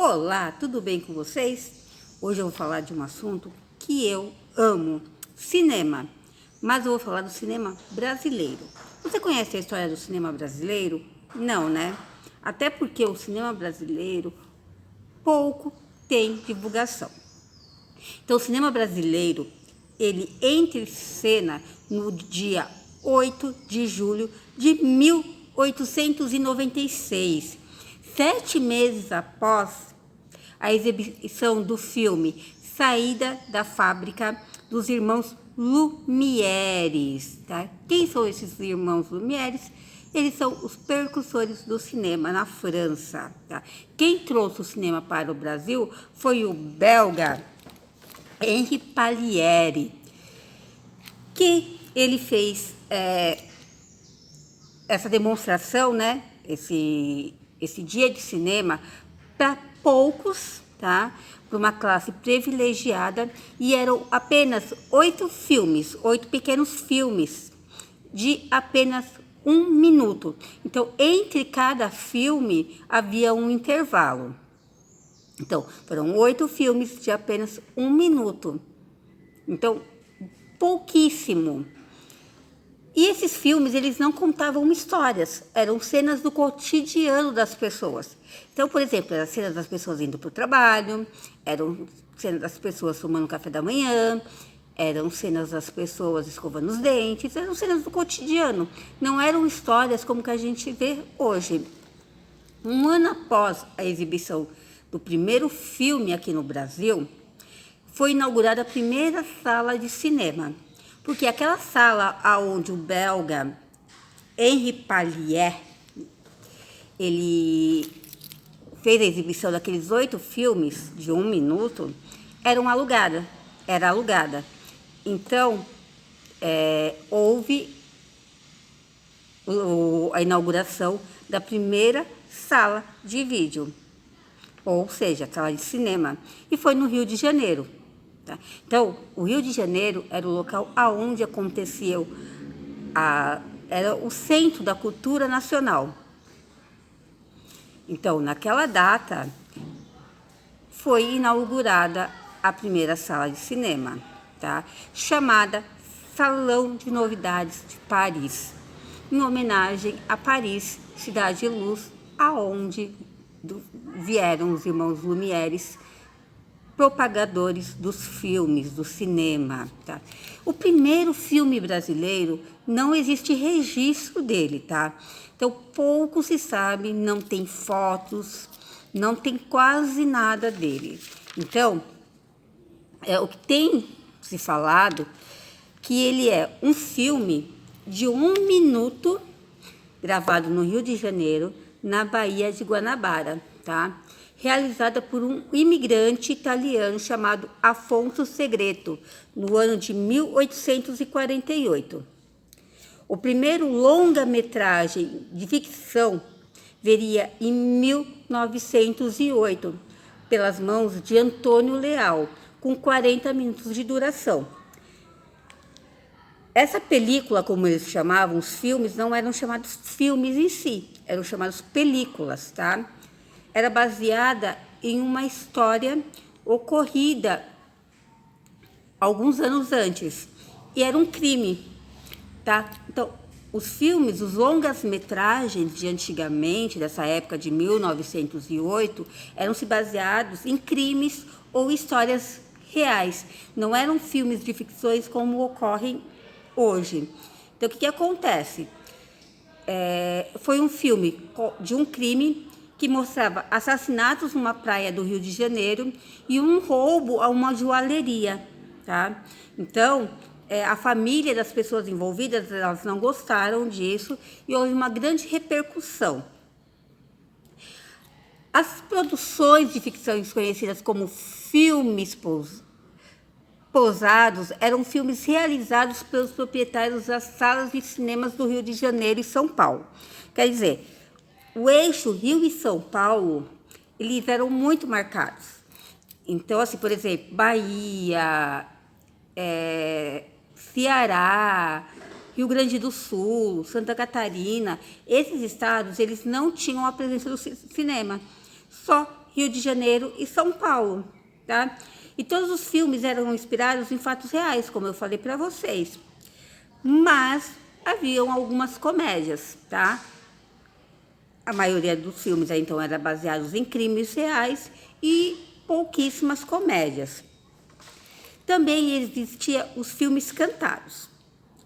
Olá, tudo bem com vocês? Hoje eu vou falar de um assunto que eu amo, cinema. Mas eu vou falar do cinema brasileiro. Você conhece a história do cinema brasileiro? Não, né? Até porque o cinema brasileiro pouco tem divulgação. Então, o cinema brasileiro, ele entra em cena no dia 8 de julho de 1896, 7 meses após a exibição do filme Saída da Fábrica dos Irmãos Lumieres. Tá? Quem são esses irmãos Lumieres? Eles são os precursores do cinema na França. Tá? Quem trouxe o cinema para o Brasil foi o belga Henri Paliere, que ele fez essa demonstração, né? Esse dia de cinema para poucos, tá? Para uma classe privilegiada, e eram apenas 8 filmes, 8 pequenos filmes de apenas 1 minuto. Então, entre cada filme havia um intervalo. Então, foram 8 filmes de apenas 1 minuto. Então, pouquíssimo. E esses filmes, eles não contavam histórias, eram cenas do cotidiano das pessoas. Então, por exemplo, eram cenas das pessoas indo para o trabalho, eram cenas das pessoas tomando café da manhã, eram cenas das pessoas escovando os dentes, eram cenas do cotidiano. Não eram histórias como que a gente vê hoje. Um ano após a exibição do primeiro filme aqui no Brasil, foi inaugurada a primeira sala de cinema. Porque aquela sala onde o belga Henri Paliere, ele fez a exibição daqueles 8 filmes de 1 minuto, era alugada. Então, houve a inauguração da primeira sala de vídeo, ou seja, sala de cinema, e foi no Rio de Janeiro. Tá? Então, o Rio de Janeiro era o local aonde aconteceu, era o centro da cultura nacional. Então, naquela data, foi inaugurada a primeira sala de cinema, tá? Chamada Salão de Novidades de Paris, em homenagem a Paris, cidade de luz, aonde vieram os irmãos Lumieres, propagadores dos filmes, do cinema. Tá? O primeiro filme brasileiro, não existe registro dele, tá? Então, pouco se sabe, não tem fotos, não tem quase nada dele. Então, o que tem se falado, que ele é um filme de 1 minuto, gravado no Rio de Janeiro, na Baía de Guanabara, tá? Realizada por um imigrante italiano chamado Afonso Segreto, no ano de 1848. O primeiro longa-metragem de ficção veria em 1908, pelas mãos de Antônio Leal, com 40 minutos de duração. Essa película, como eles chamavam, os filmes, não eram chamados filmes em si, eram chamados películas, tá? Era baseada em uma história ocorrida alguns anos antes, e era um crime, tá? Então, os filmes, os longas-metragens de antigamente, dessa época de 1908, eram-se baseados em crimes ou histórias reais, não eram filmes de ficções como ocorrem hoje. Então, o que acontece? Foi um filme de um crime que mostrava assassinatos numa praia do Rio de Janeiro e um roubo a uma joalheria, tá? Então, a família das pessoas envolvidas, elas não gostaram disso e houve uma grande repercussão. As produções de ficções conhecidas como filmes pousados eram filmes realizados pelos proprietários das salas de cinemas do Rio de Janeiro e São Paulo. Quer dizer, o eixo Rio e São Paulo, eles eram muito marcados. Então, assim, por exemplo, Bahia, Ceará, Rio Grande do Sul, Santa Catarina, esses estados, eles não tinham a presença do cinema. Só Rio de Janeiro e São Paulo, tá? E todos os filmes eram inspirados em fatos reais, como eu falei para vocês. Mas haviam algumas comédias, tá? A maioria dos filmes então era baseados em crimes reais e pouquíssimas comédias. Também existiam os filmes cantados.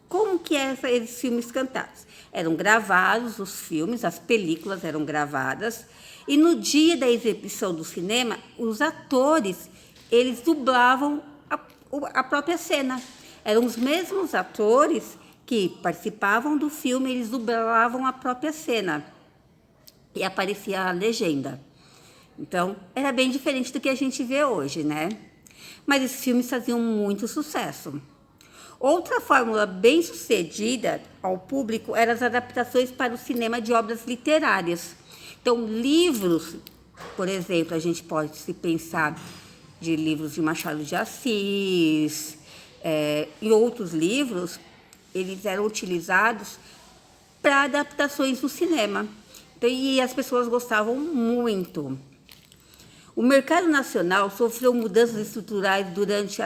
Como que eram esses filmes cantados? Eram gravados os filmes, as películas eram gravadas, e no dia da exibição do cinema, os atores, eles dublavam a própria cena. Eram os mesmos atores que participavam do filme, eles dublavam a própria cena. E aparecia a legenda. Então, era bem diferente do que a gente vê hoje, né? Mas esses filmes faziam muito sucesso. Outra fórmula bem sucedida ao público eram as adaptações para o cinema de obras literárias. Então, livros, por exemplo, a gente pode se pensar de livros de Machado de Assis, e outros livros, eles eram utilizados para adaptações no cinema. Então, e as pessoas gostavam muito. O mercado nacional sofreu mudanças estruturais durante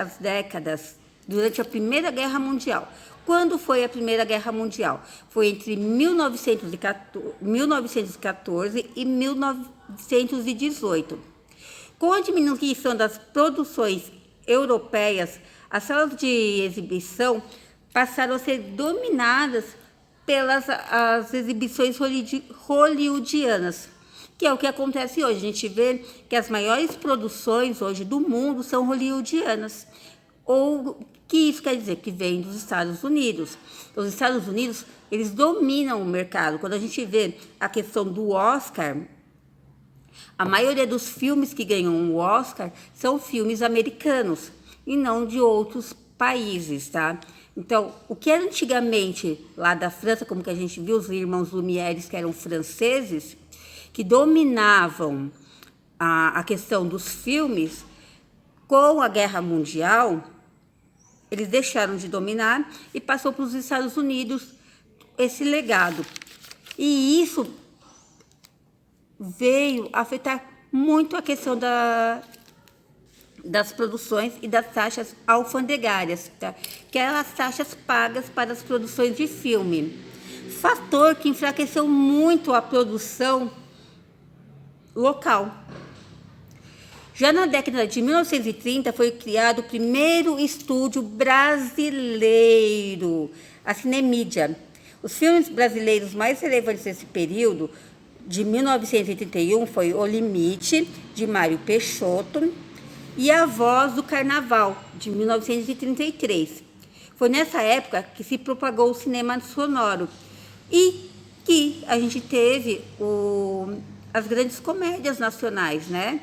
a Primeira Guerra Mundial. Quando foi a Primeira Guerra Mundial? Foi entre 1914 e 1918. Com a diminuição das produções europeias, as salas de exibição passaram a ser dominadas pelas as exibições hollywoodianas, que é o que acontece hoje. A gente vê que as maiores produções hoje do mundo são hollywoodianas. Ou que isso quer dizer? Que vem dos Estados Unidos. Os Estados Unidos, eles dominam o mercado. Quando a gente vê a questão do Oscar, a maioria dos filmes que ganham o Oscar são filmes americanos e não de outros países, tá? Então, o que era antigamente lá da França, como que a gente viu, os irmãos Lumière, que eram franceses, que dominavam a questão dos filmes, com a Guerra Mundial, eles deixaram de dominar e passou para os Estados Unidos esse legado. E isso veio afetar muito a questão das produções e das taxas alfandegárias, tá? Que eram as taxas pagas para as produções de filme. Fator que enfraqueceu muito a produção local. Já na década de 1930 foi criado o primeiro estúdio brasileiro, a Cinemídia. Os filmes brasileiros mais relevantes desse período, de 1931, foi O Limite, de Mário Peixoto, e A Voz do Carnaval, de 1933. Foi nessa época que se propagou o cinema sonoro e que a gente teve as grandes comédias nacionais, né?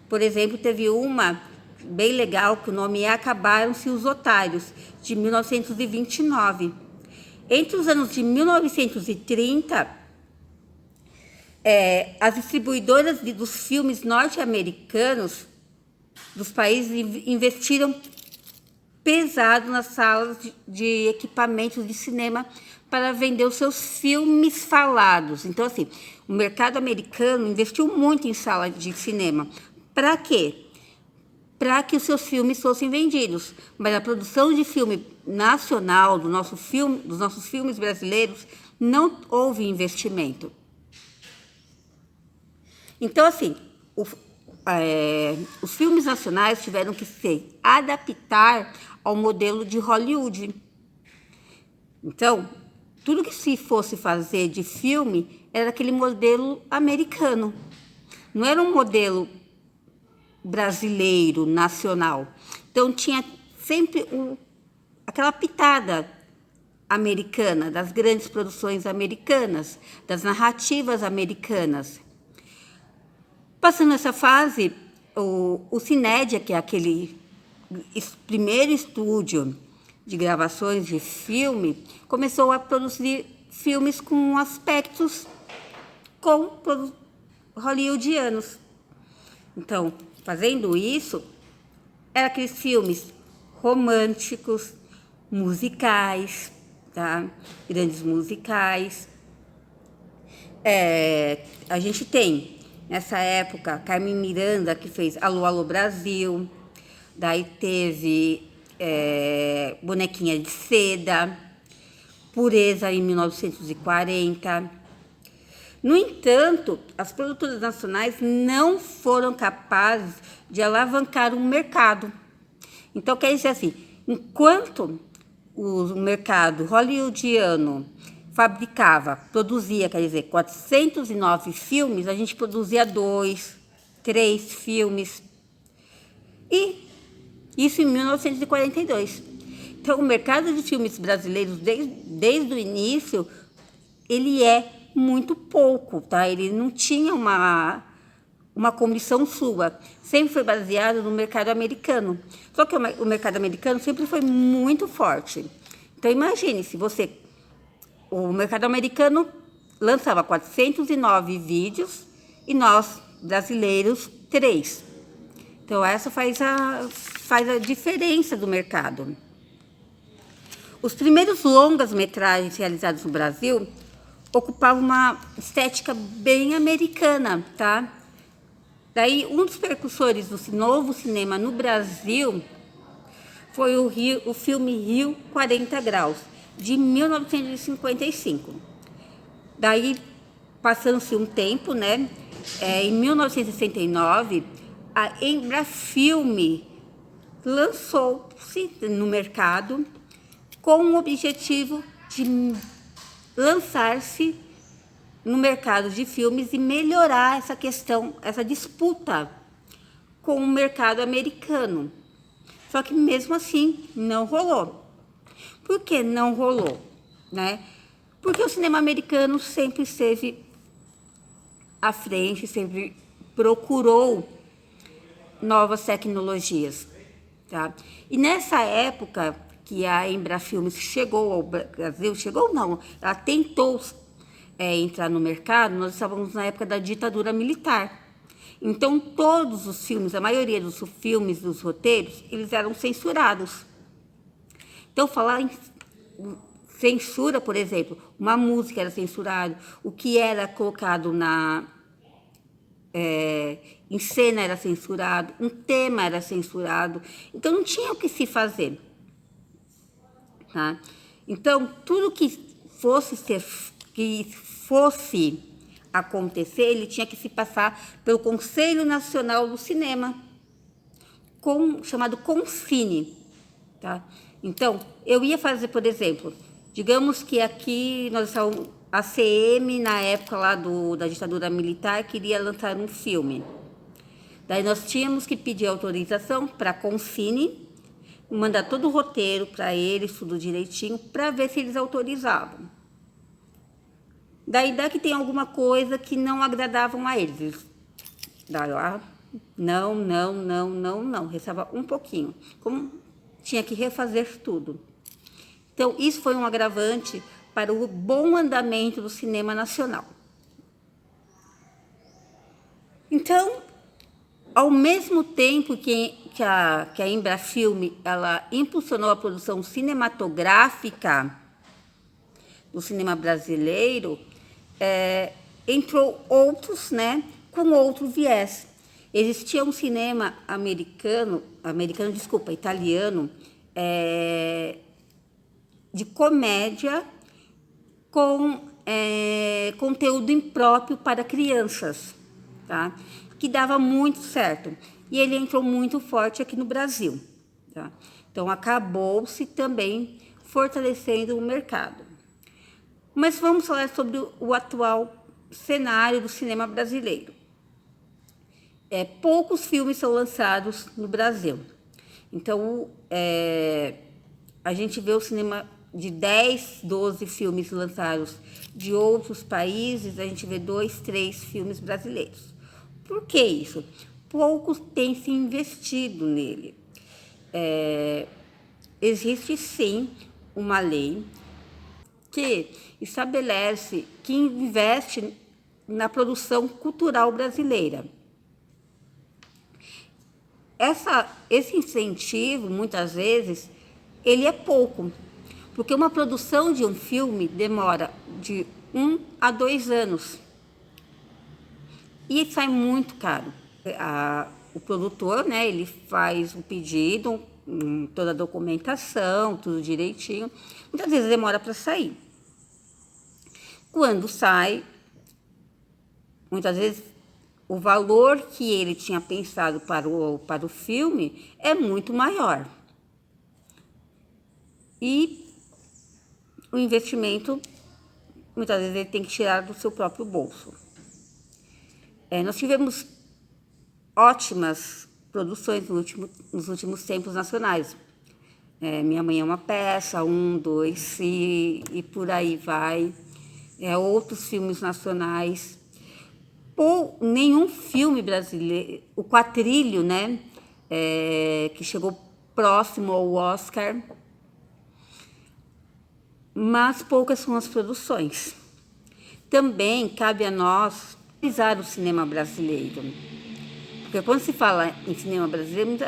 Por exemplo, teve uma bem legal, que o nome é Acabaram-se os Otários, de 1929. Entre os anos de 1930, as distribuidoras dos filmes norte-americanos dos países investiram pesado nas salas de equipamentos de cinema para vender os seus filmes falados. Então, assim, o mercado americano investiu muito em sala de cinema. Para quê? Para que os seus filmes fossem vendidos. Mas a produção de filme nacional, dos nossos filmes brasileiros, não houve investimento. Então, assim, os filmes nacionais tiveram que se adaptar ao modelo de Hollywood. Então, tudo que se fosse fazer de filme era aquele modelo americano. Não era um modelo brasileiro, nacional. Então, tinha sempre aquela pitada americana, das grandes produções americanas, das narrativas americanas. Passando essa fase, o Cinédia, que é aquele primeiro estúdio de gravações de filme, começou a produzir filmes com aspectos hollywoodianos. Então, fazendo isso, eram aqueles filmes românticos, musicais, tá? Grandes musicais. A gente tem Nessa época, Carmen Miranda, que fez Alô, Alô Brasil. Daí teve Bonequinha de Seda, Pureza em 1940. No entanto, as produtoras nacionais não foram capazes de alavancar o mercado. Então, quer dizer assim, enquanto o mercado hollywoodiano produzia, quer dizer, 409 filmes, a gente produzia 2, 3 filmes. E isso em 1942. Então, o mercado de filmes brasileiros, desde o início, ele é muito pouco, tá? Ele não tinha uma comissão sua. Sempre foi baseado no mercado americano. Só que o mercado americano sempre foi muito forte. Então, imagine se o mercado americano lançava 409 vídeos e nós, brasileiros, 3. Então, essa faz a diferença do mercado. Os primeiros longas-metragens realizados no Brasil ocupavam uma estética bem americana, tá? Daí, um dos precursores do novo cinema no Brasil foi o filme Rio 40 Graus, de 1955. Daí, passando-se um tempo, né? Em 1969, a Embrafilme lançou-se no mercado com o objetivo de lançar-se no mercado de filmes e melhorar essa questão, essa disputa com o mercado americano. Só que mesmo assim não rolou. Por que não rolou, né? Porque o cinema americano sempre esteve à frente, sempre procurou novas tecnologias, tá? E nessa época que a Embrafilmes chegou ao Brasil, ela tentou entrar no mercado, nós estávamos na época da ditadura militar. Então, todos os filmes, a maioria dos filmes, dos roteiros, eles eram censurados. Então, falar em censura, por exemplo, uma música era censurada, o que era colocado em cena era censurado, um tema era censurado. Então, não tinha o que se fazer. Tá? Então, tudo que fosse acontecer, ele tinha que se passar pelo Conselho Nacional do Cinema, chamado Concine. Tá? Então, eu ia fazer, por exemplo, digamos que aqui nós estávamos, a CM, na época lá da ditadura militar, queria lançar um filme. Daí nós tínhamos que pedir autorização para a Concine, mandar todo o roteiro para eles, tudo direitinho, para ver se eles autorizavam. Daí que tem alguma coisa que não agradavam a eles. Daí lá, não, restava um pouquinho. Como tinha que refazer tudo. Então, isso foi um agravante para o bom andamento do cinema nacional. Então, ao mesmo tempo que a Embrafilme ela impulsionou a produção cinematográfica do cinema brasileiro, entrou outros, né, com outro viés. Existia um cinema italiano, de comédia com conteúdo impróprio para crianças, tá? Que dava muito certo. E ele entrou muito forte aqui no Brasil. Tá? Então, acabou-se também fortalecendo o mercado. Mas vamos falar sobre o atual cenário do cinema brasileiro. Poucos filmes são lançados no Brasil. Então, a gente vê o cinema de 10, 12 filmes lançados de outros países, a gente vê 2, 3 filmes brasileiros. Por que isso? Poucos têm se investido nele. Existe, sim, uma lei que estabelece, que investe na produção cultural brasileira. Esse incentivo, muitas vezes, ele é pouco, porque uma produção de um filme demora de 1 a 2 anos. e sai muito caro. O produtor, né, ele faz o pedido, toda a documentação, tudo direitinho. Muitas vezes demora para sair. Quando sai, muitas vezes o valor que ele tinha pensado para o filme é muito maior. E o investimento, muitas vezes, ele tem que tirar do seu próprio bolso. Nós tivemos ótimas produções nos últimos tempos nacionais. Minha Mãe é uma Peça, 1, 2, e por aí vai. Outros filmes nacionais. Nenhum filme brasileiro, o Quatrilho, né, que chegou próximo ao Oscar, mas poucas são as produções. Também cabe a nós valorizar o cinema brasileiro. Porque quando se fala em cinema brasileiro,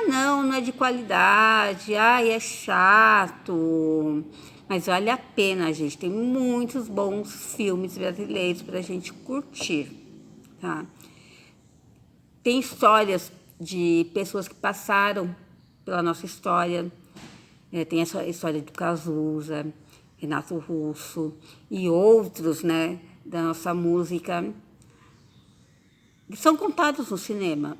não é de qualidade, é chato. Mas vale a pena, gente. Tem muitos bons filmes brasileiros para a gente curtir, tá? Tem histórias de pessoas que passaram pela nossa história. Tem essa história do Cazuza, Renato Russo e outros, né, da nossa música, que são contados no cinema.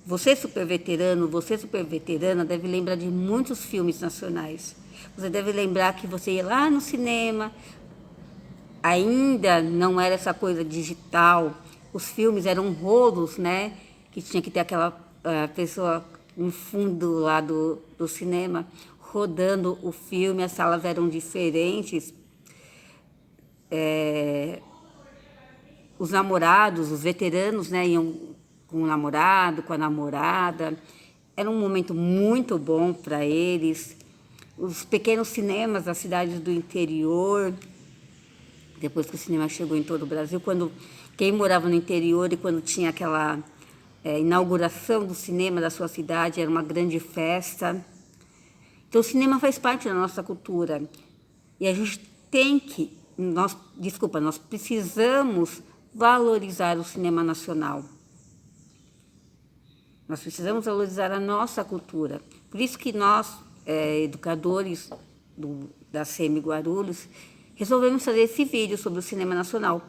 Você super veterano, você super veterana, deve lembrar de muitos filmes nacionais. Você deve lembrar que você ia lá no cinema, ainda não era essa coisa digital, os filmes eram rolos, né, que tinha que ter aquela pessoa no fundo lá do cinema, rodando o filme, as salas eram diferentes. Os namorados, os veteranos, né, iam com o namorado, com a namorada. Era um momento muito bom para eles. Os pequenos cinemas das cidades do interior, depois que o cinema chegou em todo o Brasil, quem morava no interior e quando tinha aquela inauguração do cinema da sua cidade, era uma grande festa. Então, o cinema faz parte da nossa cultura. E a gente nós precisamos valorizar o cinema nacional. Nós precisamos valorizar a nossa cultura. Por isso que nós, educadores da SEMI Guarulhos, resolvemos fazer esse vídeo sobre o cinema nacional,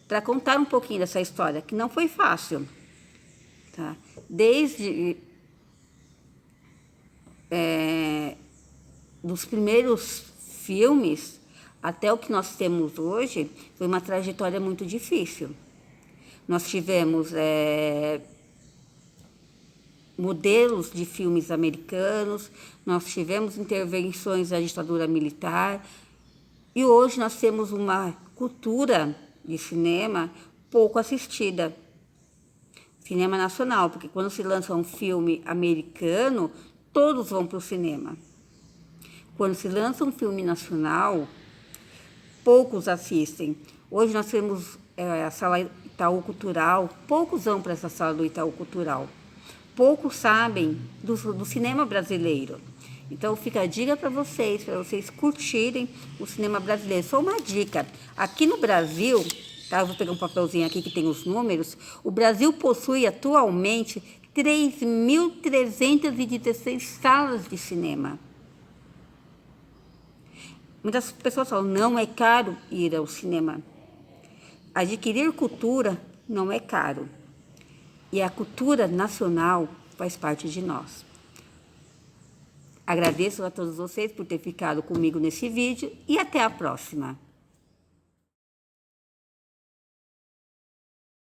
para contar um pouquinho dessa história, que não foi fácil. Tá? Desde dos primeiros filmes até o que nós temos hoje, foi uma trajetória muito difícil. Nós tivemos modelos de filmes americanos, nós tivemos intervenções da ditadura militar, e hoje nós temos uma cultura de cinema pouco assistida. Cinema nacional, porque quando se lança um filme americano, todos vão para o cinema. Quando se lança um filme nacional, poucos assistem. Hoje nós temos a sala Itaú Cultural, poucos vão para essa sala do Itaú Cultural. Poucos sabem do cinema brasileiro. Então fica a dica para vocês curtirem o cinema brasileiro. Só uma dica, aqui no Brasil, tá? Eu vou pegar um papelzinho aqui que tem os números. O Brasil possui atualmente 3.316 salas de cinema. Muitas pessoas falam, não é caro ir ao cinema. Adquirir cultura não é caro. E a cultura nacional faz parte de nós. Agradeço a todos vocês por ter ficado comigo nesse vídeo e até a próxima.